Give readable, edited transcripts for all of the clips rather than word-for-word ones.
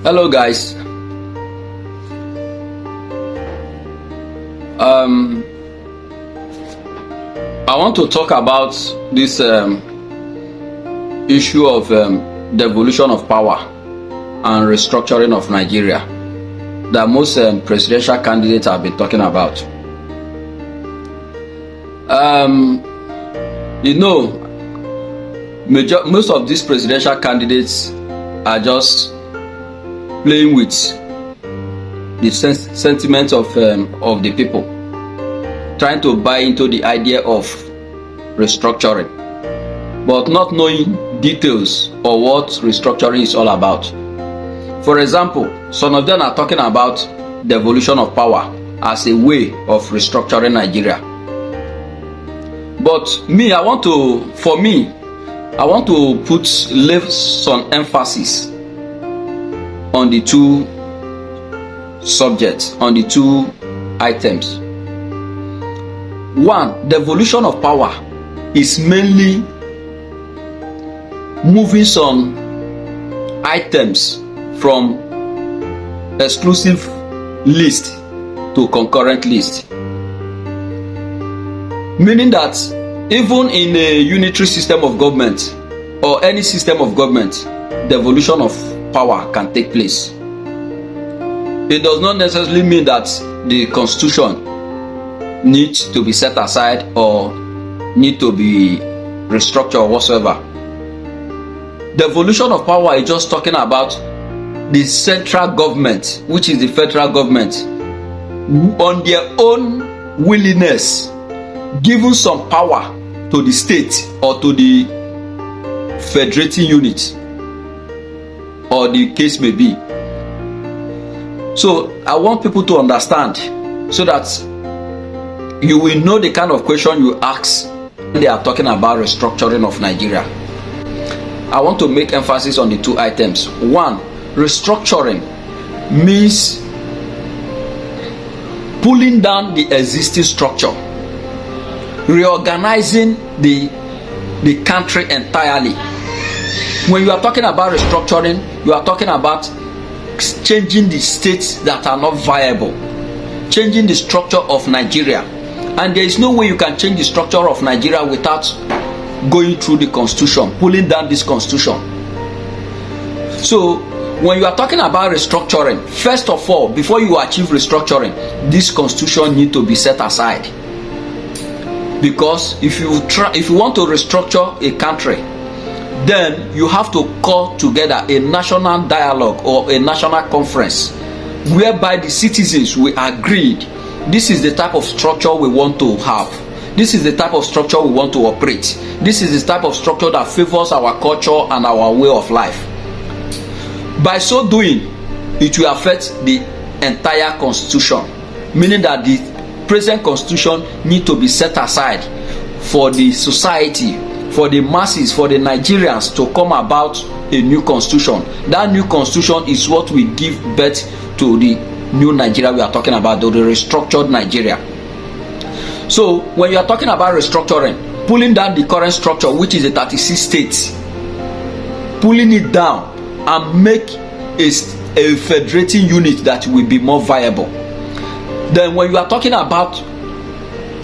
Hello guys. I want to talk about this issue of devolution of power and restructuring of Nigeria that most presidential candidates have been talking about. Most of these presidential candidates are just playing with the sentiments of the people, trying to buy into the idea of restructuring, but not knowing details or what restructuring is all about. For example, some of them are talking about devolution of power as a way of restructuring Nigeria. But I want to lay some emphasis on the two subjects, on the two items. One, devolution of power is mainly moving some items from exclusive list to concurrent list. Meaning that even in a unitary system of government or any system of government, devolution of power can take place. It does not necessarily mean that the constitution needs to be set aside or need to be restructured or whatsoever. Devolution of power is just talking about the central government, which is the federal government, on their own willingness, giving some power to the state or to the federating unit, or the case may be. So I want people to understand so that you will know the kind of question you ask when they are talking about restructuring of Nigeria. I want to make emphasis on the two items. One, restructuring means pulling down the existing structure, reorganizing the country entirely. When you are talking about restructuring, you are talking about changing the states that are not viable, changing the structure of Nigeria. And there is no way you can change the structure of Nigeria without going through the constitution, pulling down this constitution. So when you are talking about restructuring, first of all, before you achieve restructuring, this constitution needs to be set aside. Because if you want to restructure a country, then you have to call together a national dialogue or a national conference whereby the citizens will agree this is the type of structure we want to have. This is the type of structure we want to operate. This is the type of structure that favors our culture and our way of life. By so doing, it will affect the entire constitution, meaning that the present constitution need to be set aside for the society, for the masses, for the Nigerians to come about a new constitution. That new constitution is what will give birth to the new Nigeria we are talking about, the restructured Nigeria. So when you are talking about restructuring, pulling down the current structure, which is the 36 states, pulling it down and make a federating unit that will be more viable. Then when you are talking about,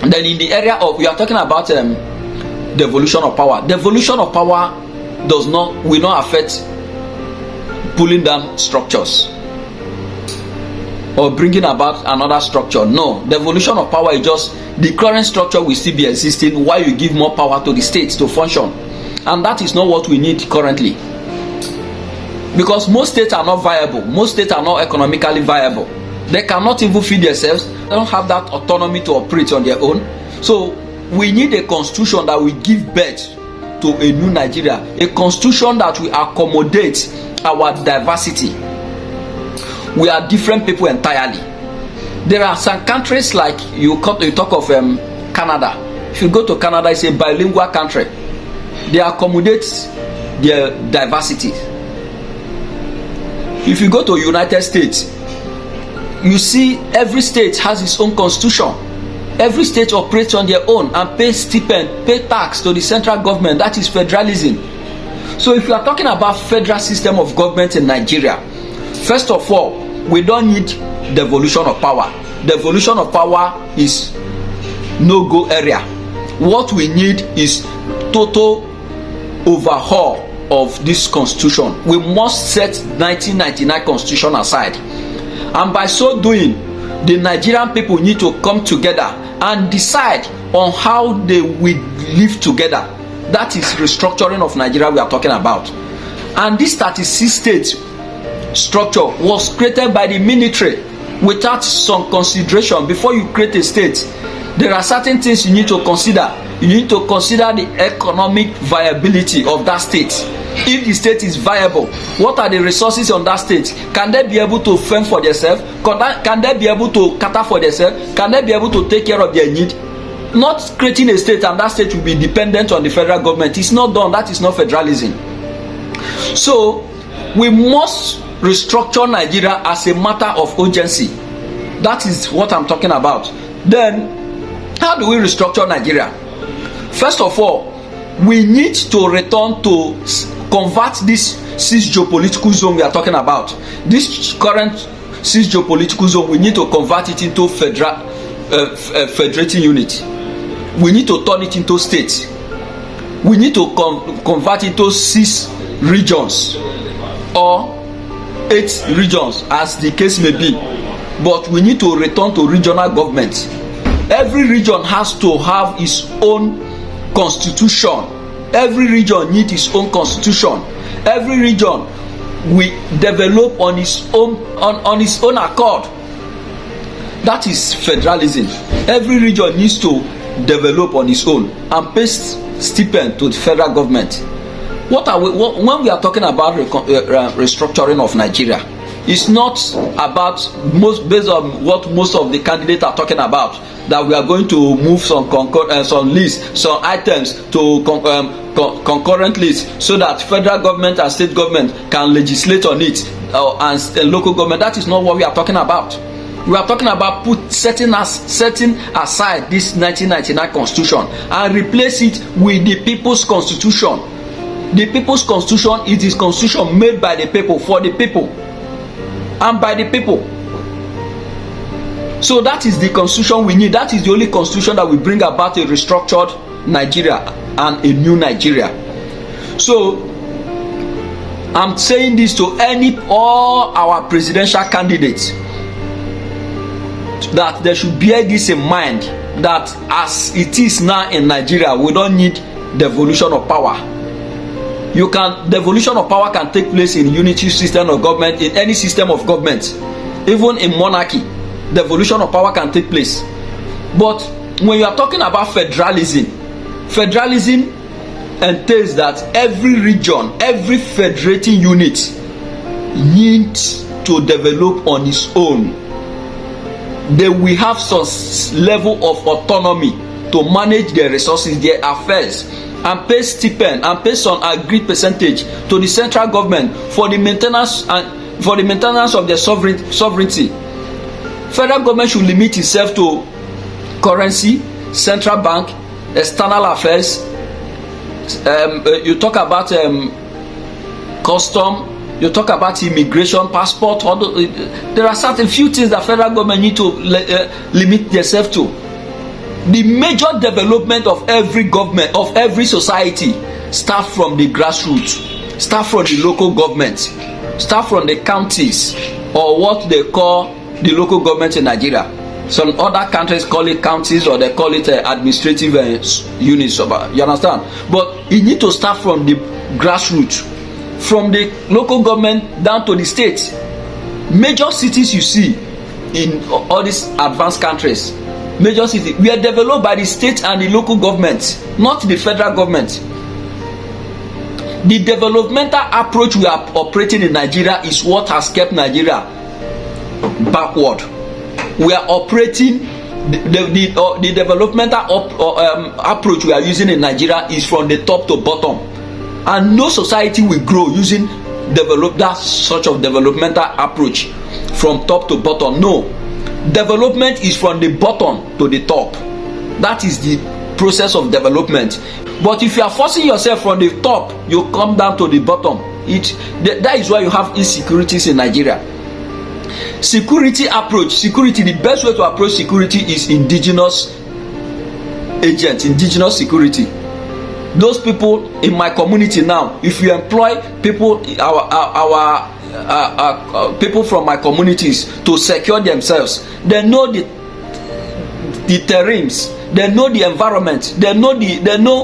then in the area of, we are talking about devolution of power. Devolution of power will not affect pulling down structures or bringing about another structure. No, devolution of power is just the current structure will still be existing while you give more power to the states to function, and that is not what we need currently. Because most states are not viable, most states are not economically viable. They cannot even feed themselves. They don't have that autonomy to operate on their own. So we need a constitution that will give birth to a new Nigeria, a constitution that will accommodate our diversity. We are different people entirely. There are some countries like you talk of Canada. If you go to Canada, it's a bilingual country. They accommodate their diversity. If you go to United States, you see every state has its own constitution. Every state operates on their own and pays stipend, pay tax to the central government. That is federalism. So if you are talking about federal system of government in Nigeria, First of all, we don't need devolution of power. Devolution of power is no-go area. What we need is total overhaul of this constitution. We must set 1999 constitution aside, and by so doing, the Nigerian people need to come together and decide on how they will live together. That is restructuring of Nigeria we are talking about. And this 36 state structure was created by the military without some consideration. Before you create a state, there are certain things you need to consider. You need to consider the economic viability of that state. If the state is viable, what are the resources on that state? Can they be able to fend for themselves? Can they be able to cater for themselves? Can they be able to take care of their need? Not creating a state and that state will be dependent on the federal government. It's not done. That is not federalism. So we must restructure Nigeria as a matter of urgency. That is what I'm talking about. Then, how do we restructure Nigeria? First of all, we need to return to convert this 6 geopolitical zone we are talking about. This current 6 geopolitical zone, we need to convert it into federating unit. We need to turn it into states. We need to convert it into 6 regions or 8 regions, as the case may be. But we need to return to regional government. Every region has to have its own constitution. Every region needs its own constitution. Every region will develop on its own accord. That is federalism. Every region needs to develop on its own and pay stipend to the federal government. When we are talking about restructuring of Nigeria, it's not about based on what most of the candidates are talking about, that we are going to move some lists, some items to concurrent lists, so that federal government and state government can legislate on it, and local government. That is not what we are talking about. We are talking about setting aside this 1999 constitution and replace it with the people's constitution. The people's constitution is the constitution made by the people, for the people, and by the people. So that is the constitution we need. That is the only constitution that will bring about a restructured Nigeria and a new Nigeria. So I'm saying this to all our presidential candidates, that they should bear this in mind, that as it is now in Nigeria, we don't need devolution of power. Devolution of power can take place in unity system of government, in any system of government, even in monarchy. Devolution of power can take place. But when you are talking about federalism entails that every region, every federating unit needs to develop on its own. They will have some level of autonomy to manage their resources, their affairs, and pay stipend and pay some agreed percentage to the central government for the maintenance of their sovereignty. Federal government should limit itself to currency, central bank, external affairs. You talk about custom, you talk about immigration, passport. There are certain few things that federal government need to limit themselves to. The major development of every government, of every society, start from the grassroots, start from the local government, start from the counties, or what they call the local government in Nigeria. Some other countries call it counties, or they call it administrative units. You understand? But you need to start from the grassroots, from the local government down to the state. Major cities you see in all these advanced countries, major cities were developed by the state and the local government, not the federal government. The developmental approach we are operating in Nigeria is what has kept Nigeria backward. We are operating the developmental approach we are using in Nigeria is from the top to bottom, and no society will grow using such of developmental approach from top to bottom. No, development is from the bottom to the top. That is the process of development. But if you are forcing yourself from the top, you come down to the bottom. That is why you have insecurities in Nigeria. Security approach, security, the best way to approach security is indigenous agents, indigenous security. Those people in my community now, if you employ people, our people from my communities to secure themselves, they know the terrains, they know the environment, they know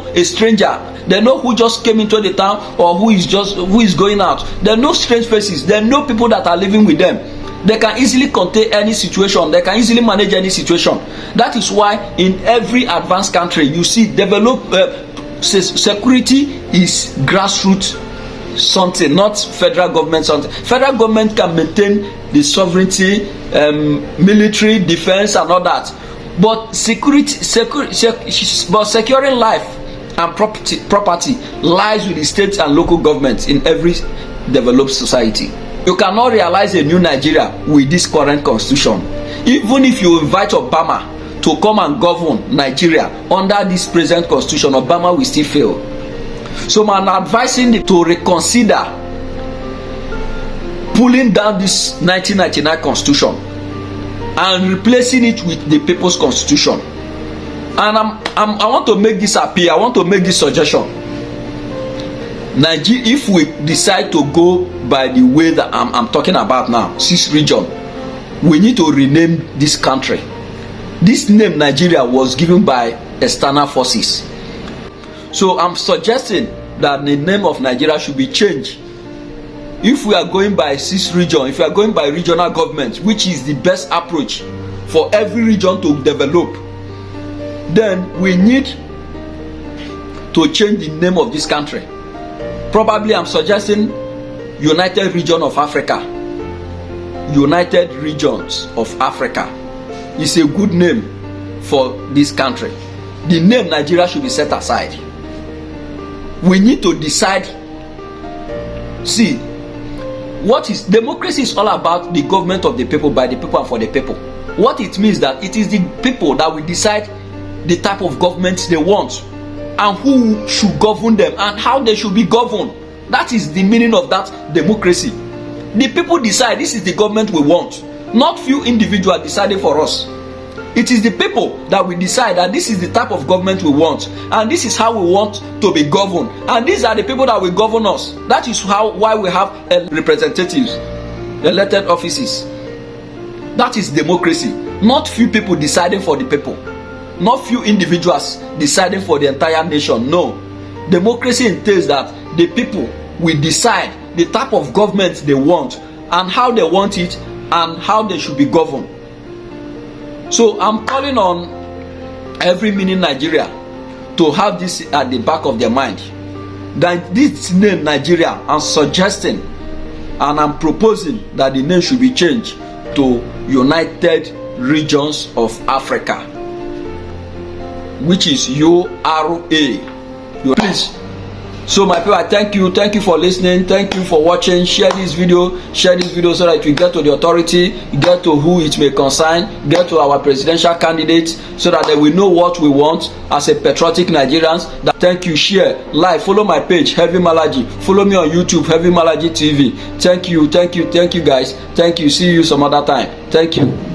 a stranger, they know who just came into the town or who is going out. They know strange faces, they know people that are living with them. They can easily contain any situation, they can easily manage any situation. That is why in every advanced country you see security is grassroots something, not federal government something. Federal government can maintain the sovereignty, military, defense and all that, but securing life and property lies with the state and local governments in every developed society. You cannot realize a new Nigeria with this current constitution. Even if you invite Obama to come and govern Nigeria under this present constitution, Obama will still fail. So I'm advising them to reconsider pulling down this 1999 constitution and replacing it with the people's constitution. And I want to make this appeal, I want to make this suggestion. Nigeria, if we decide to go by the way that I'm talking about now, 6 region, we need to rename this country. This name Nigeria was given by external forces. So I'm suggesting that the name of Nigeria should be changed. If we are going by 6 region, if we are going by regional government, which is the best approach for every region to develop, then we need to change the name of this country. Probably I'm suggesting United Region of Africa. United Regions of Africa is a good name for this country. The name Nigeria should be set aside. We need to decide. See, what is democracy? Is all about the government of the people, by the people and for the people. What it means that it is the people that will decide the type of government they want and who should govern them and how they should be governed. That is the meaning of that democracy. The people decide this is the government we want, not few individuals deciding for us. It is the people that will decide that this is the type of government we want and this is how we want to be governed, and these are the people that will govern us. That is why we have representatives, elected offices. That is democracy. Not few people deciding for the people, not few individuals deciding for the entire nation. No, democracy entails that the people will decide the type of government they want and how they want it and how they should be governed. So I'm calling on every mini Nigeria to have this at the back of their mind, that this name Nigeria, I'm suggesting and I'm proposing that the name should be changed to United Regions of Africa, which is URA. Please. So my people, I thank you for listening, thank you for watching. Share this video so that we get to the authority, get to who it may concern, get to our presidential candidates, so that they will know what we want as a patriotic Nigerians. Thank you. Share, like, follow my page Heavy Malaji, follow me on YouTube Heavy Malaji TV. Thank you guys, thank you. See you some other time. Thank you.